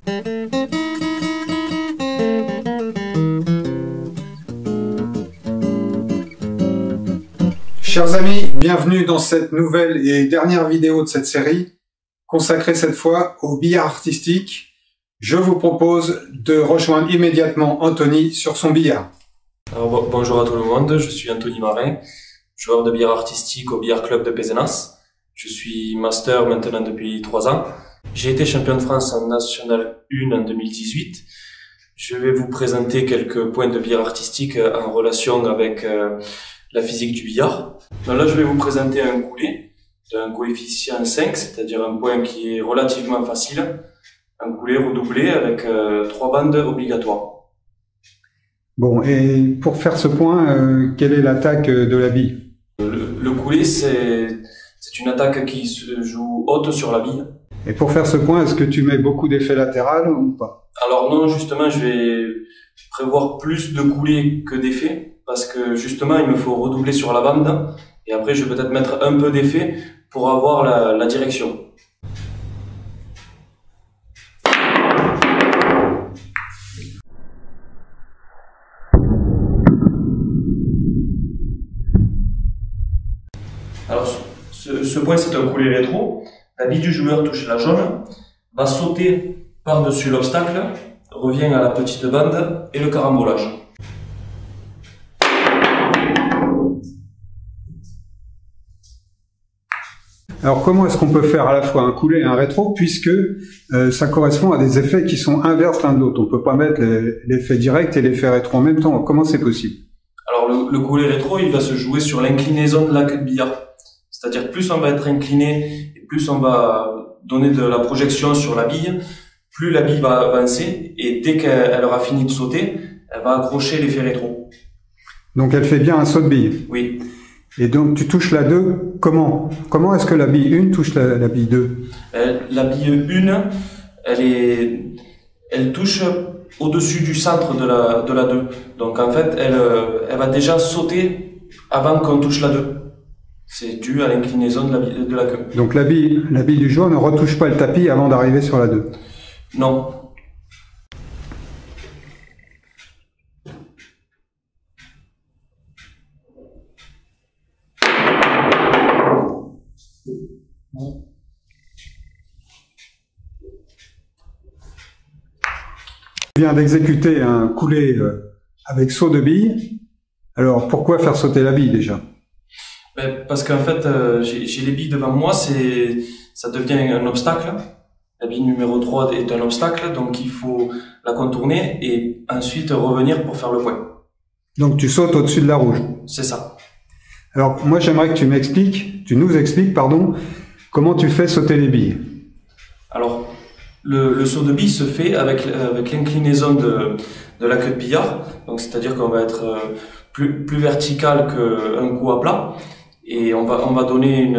Chers amis, bienvenue dans cette nouvelle et dernière vidéo de cette série, consacrée cette fois au billard artistique. Je vous propose de rejoindre immédiatement Anthony sur son billard. Alors, bonjour à tout le monde, je suis Anthony Marin, joueur de billard artistique au billard club de Pézenas. Je suis master maintenant depuis 3 ans. J'ai été champion de France en National 1 en 2018. Je vais vous présenter quelques points de billard artistique en relation avec la physique du billard. Donc là, je vais vous présenter un coulé d'un coefficient 5, c'est-à-dire un point qui est relativement facile. Un coulé redoublé avec 3 bandes obligatoires. Bon, et pour faire ce point, quelle est l'attaque de la bille? Le coulé, c'est une attaque qui se joue haute sur la bille. Et pour faire ce point, est-ce que tu mets beaucoup d'effets latéraux ou pas? Alors non, justement, je vais prévoir plus de coulées que d'effets, parce que justement, il me faut redoubler sur la bande, et après, je vais peut-être mettre un peu d'effet pour avoir la direction. Alors, ce point, c'est un coulé rétro. La bille du joueur touche la jaune, va sauter par-dessus l'obstacle, revient à la petite bande et le carambolage. Alors comment est-ce qu'on peut faire à la fois un coulé et un rétro, puisque ça correspond à des effets qui sont inverses l'un de l'autre? On peut pas mettre l'effet direct et l'effet rétro en même temps. Comment c'est possible? Alors le coulé rétro, il va se jouer sur l'inclinaison de la queue de billard. C'est-à-dire plus on va être incliné et plus on va donner de la projection sur la bille, plus la bille va avancer et dès qu'elle aura fini de sauter, elle va accrocher l'effet rétro. Donc elle fait bien un saut de bille? Oui. Et donc tu touches la 2, comment? Comment est-ce que la bille 1 touche la bille 2? La bille 1, elle touche au-dessus du centre de la 2. Donc en fait, elle va déjà sauter avant qu'on touche la 2. C'est dû à l'inclinaison de la queue. Donc la bille du joueur ne retouche pas le tapis avant d'arriver sur la 2? Non. Tu viens d'exécuter un coulé avec saut de bille. Alors pourquoi faire sauter la bille déjà? Parce qu'en fait, j'ai les billes devant moi, ça devient un obstacle. La bille numéro 3 est un obstacle, donc il faut la contourner et ensuite revenir pour faire le point. Donc tu sautes au-dessus de la rouge? C'est ça. Alors moi j'aimerais que tu nous expliques, comment tu fais sauter les billes. Alors, le saut de bille se fait avec l'inclinaison de la queue de billard, donc c'est-à-dire qu'on va être plus vertical qu'un coup à plat. Et on va donner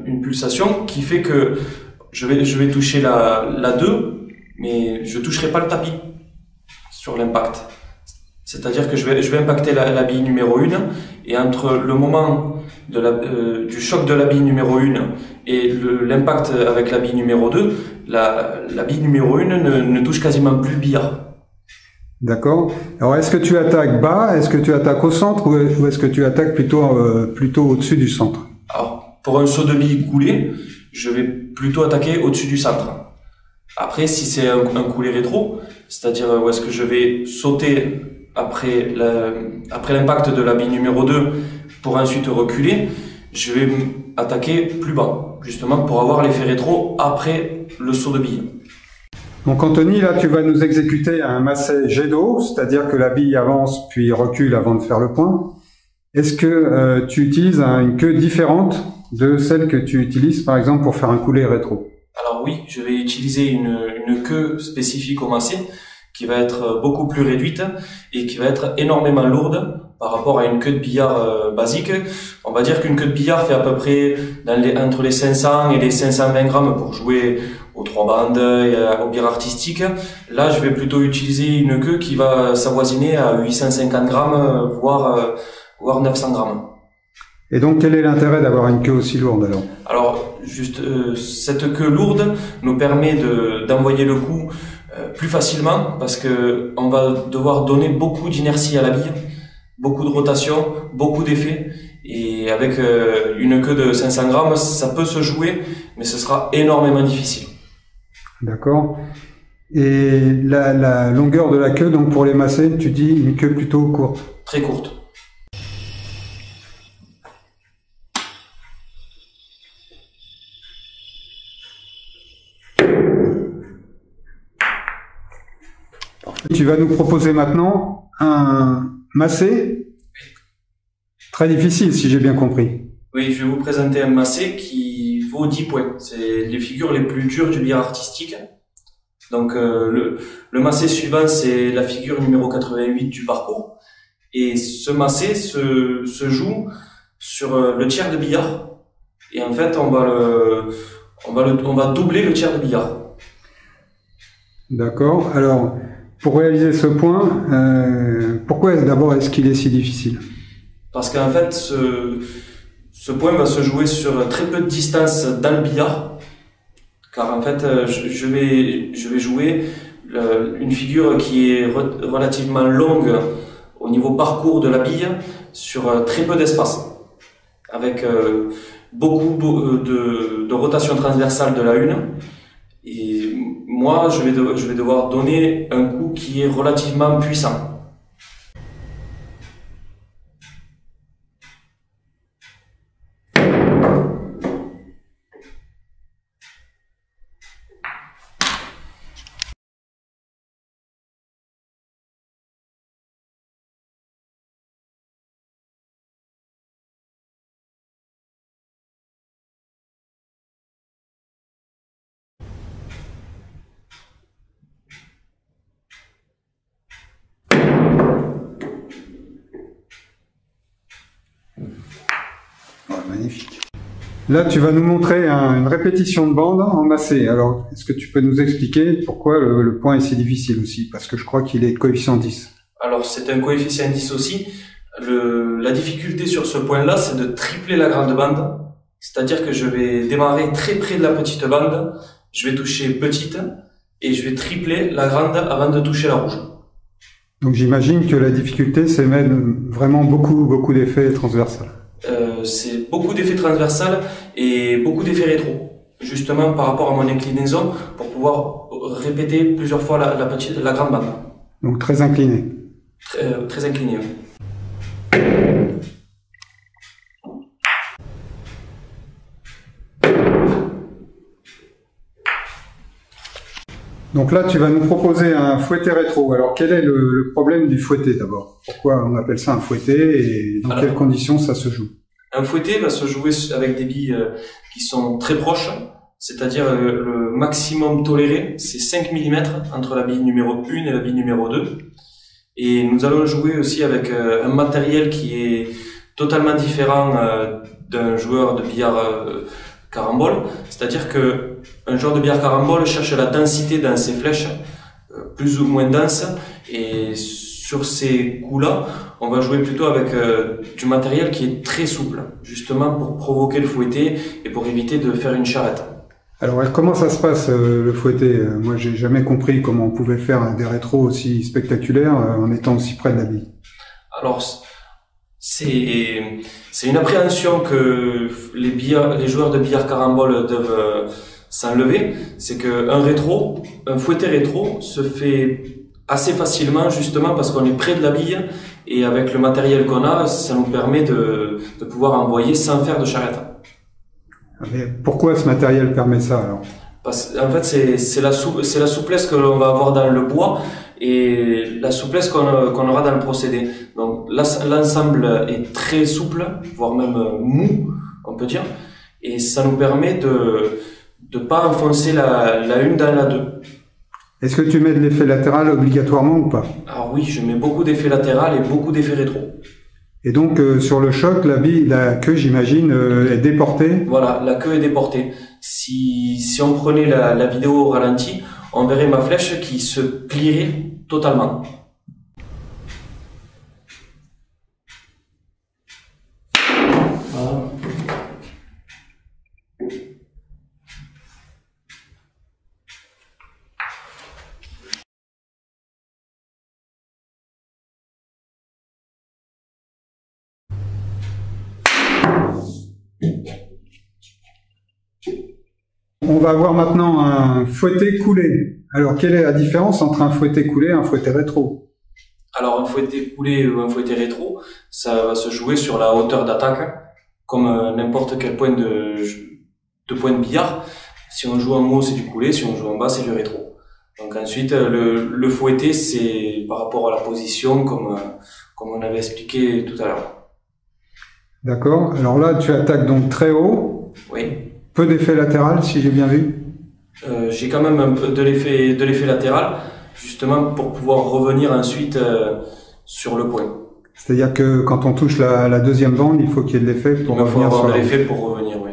une pulsation qui fait que je vais toucher la 2, mais je toucherai pas le tapis sur l'impact. C'est-à-dire que je vais impacter la bille numéro 1, et entre le moment du choc de la bille numéro 1 et l'impact avec la bille numéro 2, la bille numéro 1 ne touche quasiment plus le billard. D'accord. Alors est-ce que tu attaques bas, est-ce que tu attaques au centre, ou est-ce que tu attaques plutôt au-dessus du centre? Alors, pour un saut de bille coulé, je vais plutôt attaquer au-dessus du centre. Après, si c'est un coulé rétro, c'est-à-dire où est-ce que je vais sauter après l'impact de la bille numéro 2 pour ensuite reculer, je vais attaquer plus bas, justement pour avoir l'effet rétro après le saut de bille. Donc Anthony, là tu vas nous exécuter un massé jet d'eau, c'est-à-dire que la bille avance puis recule avant de faire le point. Est-ce que tu utilises une queue différente de celle que tu utilises par exemple pour faire un coulé rétro? Alors oui, je vais utiliser une queue spécifique au massé qui va être beaucoup plus réduite et qui va être énormément lourde par rapport à une queue de billard basique. On va dire qu'une queue de billard fait à peu près entre les 500 et les 520 grammes pour jouer aux 3 bandes et au billard artistique. Là, je vais plutôt utiliser une queue qui va s'avoisiner à 850 grammes, voire 900 grammes. Et donc, quel est l'intérêt d'avoir une queue aussi lourde alors? Alors, juste cette queue lourde nous permet d'envoyer le coup plus facilement parce que on va devoir donner beaucoup d'inertie à la bille, beaucoup de rotation, beaucoup d'effets. Et avec une queue de 500 grammes, ça peut se jouer, mais ce sera énormément difficile. D'accord. Et la longueur de la queue, donc pour les masser, tu dis une queue plutôt courte. Très courte. Tu vas nous proposer maintenant un massé très difficile, si j'ai bien compris. Oui, je vais vous présenter un massé qui vaut 10 points. C'est les figures les plus dures du billard artistique. Donc le massé suivant, c'est la figure numéro 88 du parcours. Et ce massé se joue sur le tiers de billard. Et en fait, on va doubler le tiers de billard. D'accord. Alors, pour réaliser ce point, pourquoi d'abord est-ce qu'il est si difficile? Parce qu'en fait, ce point va se jouer sur très peu de distance dans le billard. Car en fait, je vais jouer une figure qui est relativement longue au niveau parcours de la bille sur très peu d'espace. Avec beaucoup de rotation transversale de la une. Et moi, je vais devoir donner un coup qui est relativement puissant. Ouais, magnifique. Là, tu vas nous montrer une répétition de bande en massé. Alors, est-ce que tu peux nous expliquer pourquoi le point est si difficile aussi? Parce que je crois qu'il est coefficient 10. Alors, c'est un coefficient 10 aussi. La difficulté sur ce point-là, c'est de tripler la grande bande. C'est-à-dire que je vais démarrer très près de la petite bande, je vais toucher petite, et je vais tripler la grande avant de toucher la rouge. Donc j'imagine que la difficulté, c'est mettre vraiment beaucoup d'effets transversaux. C'est beaucoup d'effets transversales et beaucoup d'effets rétro, justement par rapport à mon inclinaison, pour pouvoir répéter plusieurs fois la grande bande. Donc très incliné. Très incliné, oui. Donc là, tu vas nous proposer un fouetté rétro. Alors, quel est le problème du fouetté d'abord? Pourquoi on appelle ça un fouetté et dans quelles conditions ça se joue? Un fouetté va se jouer avec des billes qui sont très proches, c'est-à-dire le maximum toléré, c'est 5 mm entre la bille numéro 1 et la bille numéro 2. Et nous allons jouer aussi avec un matériel qui est totalement différent d'un joueur de billard carambole, c'est-à-dire que un joueur de billard carambole cherche la densité dans ses flèches, plus ou moins dense, et sur ces coups-là, on va jouer plutôt avec du matériel qui est très souple, justement pour provoquer le fouetté et pour éviter de faire une charrette. Alors comment ça se passe le fouetté? Moi j'ai jamais compris comment on pouvait faire des rétros aussi spectaculaires en étant aussi près de la bille. Alors c'est une appréhension que les joueurs de billard carambole doivent s'enlever, c'est un fouetté rétro se fait assez facilement justement parce qu'on est près de la bille et avec le matériel qu'on a, ça nous permet de pouvoir envoyer sans faire de charrette. Mais pourquoi ce matériel permet ça alors? Parce en fait c'est la souplesse que l'on va avoir dans le bois et la souplesse qu'on aura dans le procédé. Donc l'ensemble est très souple, voire même mou, on peut dire, et ça nous permet de pas enfoncer la une dans la deux. Est-ce que tu mets de l'effet latéral obligatoirement ou pas? Alors oui, je mets beaucoup d'effets latéral et beaucoup d'effets rétro. Et donc sur le choc, la queue, j'imagine, est déportée. Voilà, la queue est déportée. Si on prenait la vidéo au ralenti, on verrait ma flèche qui se plierait totalement. Voilà. On va voir maintenant un fouetté coulé. Alors, quelle est la différence entre un fouetté coulé et un fouetté rétro? Alors un fouetté coulé ou un fouetté rétro, ça va se jouer sur la hauteur d'attaque, comme n'importe quel point de point de billard. Si on joue en haut, c'est du coulé, si on joue en bas, c'est du rétro. Donc ensuite, le fouetté, c'est par rapport à la position, comme on avait expliqué tout à l'heure. D'accord. Alors là, tu attaques donc très haut. Oui. Peu d'effet latéral, si j'ai bien vu. J'ai quand même un peu de l'effet latéral, justement pour pouvoir revenir ensuite sur le point. C'est-à-dire que quand on touche la deuxième bande, il faut qu'il y ait de l'effet pour revenir. Il faut avoir de l'effet pour revenir, oui.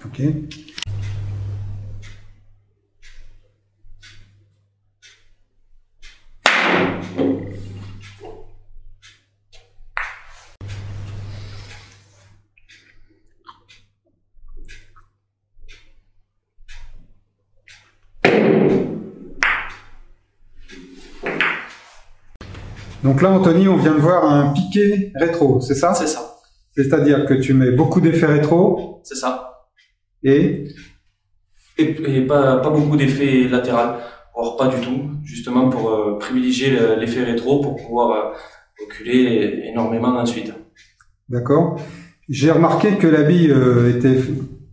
Ok. Donc là, Anthony, on vient de voir un piqué rétro, c'est ça? C'est ça. C'est-à-dire que tu mets beaucoup d'effets rétro. C'est ça. Et pas beaucoup d'effet latéral, voire pas du tout, justement pour privilégier l'effet rétro pour pouvoir reculer énormément ensuite. D'accord. J'ai remarqué que la bille était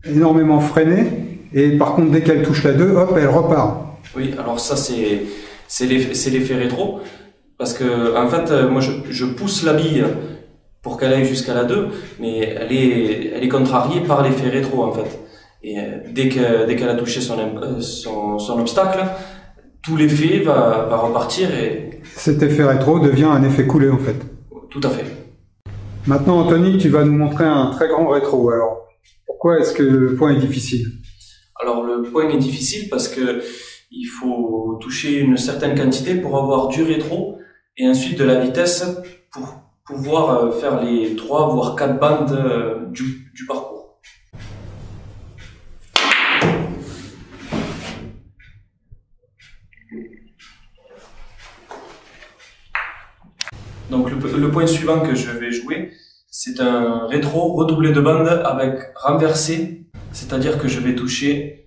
énormément freinée et par contre dès qu'elle touche la 2, hop, elle repart. Oui, alors ça c'est l'effet rétro parce que en fait moi je pousse la bille pour qu'elle aille jusqu'à la 2, mais elle est contrariée par l'effet rétro en fait. Et dès qu'elle a touché son obstacle, tout l'effet va repartir et... Cet effet rétro devient un effet coulé en fait. Tout à fait. Maintenant Anthony, tu vas nous montrer un très grand rétro. Alors, pourquoi est-ce que le point est difficile? Alors le point est difficile parce que il faut toucher une certaine quantité pour avoir du rétro et ensuite de la vitesse pour pouvoir faire les 3 voire 4 bandes du parcours. Donc le point suivant que je vais jouer, c'est un rétro redoublé de bande avec renversé, c'est-à-dire que je vais toucher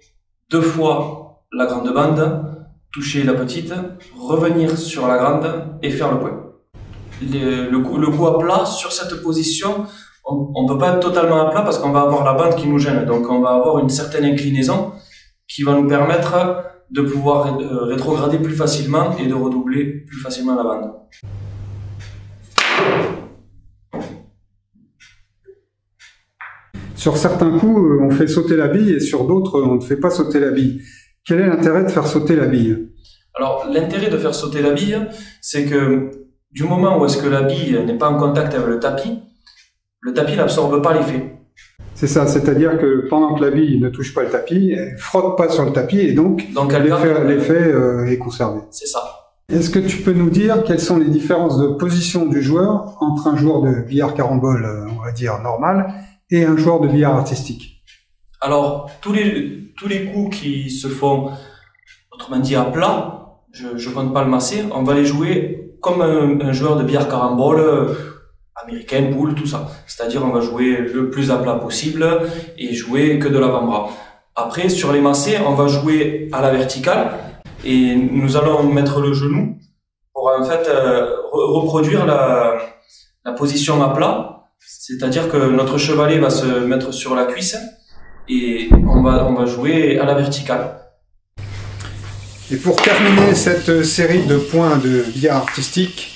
2 fois la grande bande, toucher la petite, revenir sur la grande et faire le point. Le coup à plat, sur cette position, on ne peut pas être totalement à plat parce qu'on va avoir la bande qui nous gêne, donc on va avoir une certaine inclinaison qui va nous permettre de pouvoir rétrograder plus facilement et de redoubler plus facilement la bande. Sur certains coups, on fait sauter la bille et sur d'autres, on ne fait pas sauter la bille. Quel est l'intérêt de faire sauter la bille? Alors, l'intérêt de faire sauter la bille, c'est que du moment où est-ce que la bille n'est pas en contact avec le tapis n'absorbe pas l'effet. C'est ça, c'est-à-dire que pendant que la bille ne touche pas le tapis, elle ne frotte pas sur le tapis et donc l'effet est conservé. C'est ça. Est-ce que tu peux nous dire quelles sont les différences de position du joueur entre un joueur de billard carambole, on va dire normal, et un joueur de billard artistique? Alors, tous les coups qui se font, autrement dit à plat, je ne compte pas le massé, on va les jouer comme un joueur de billard carambole, américain, poule, tout ça. C'est-à-dire on va jouer le plus à plat possible et jouer que de l'avant-bras. Après, sur les massés, on va jouer à la verticale et nous allons mettre le genou pour en fait reproduire la position à plat. C'est-à-dire que notre chevalet va se mettre sur la cuisse et on va jouer à la verticale. Et pour terminer cette série de points de billard artistique,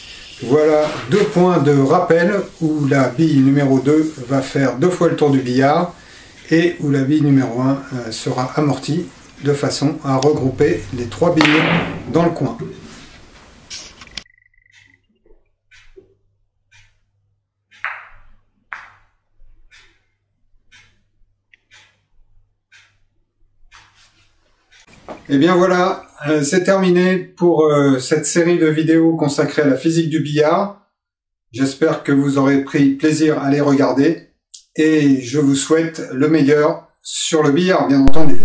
voilà 2 points de rappel où la bille numéro 2 va faire 2 fois le tour du billard et où la bille numéro 1 sera amortie de façon à regrouper les 3 billes dans le coin. Et bien voilà, c'est terminé pour cette série de vidéos consacrée à la physique du billard. J'espère que vous aurez pris plaisir à les regarder et je vous souhaite le meilleur sur le billard, bien entendu.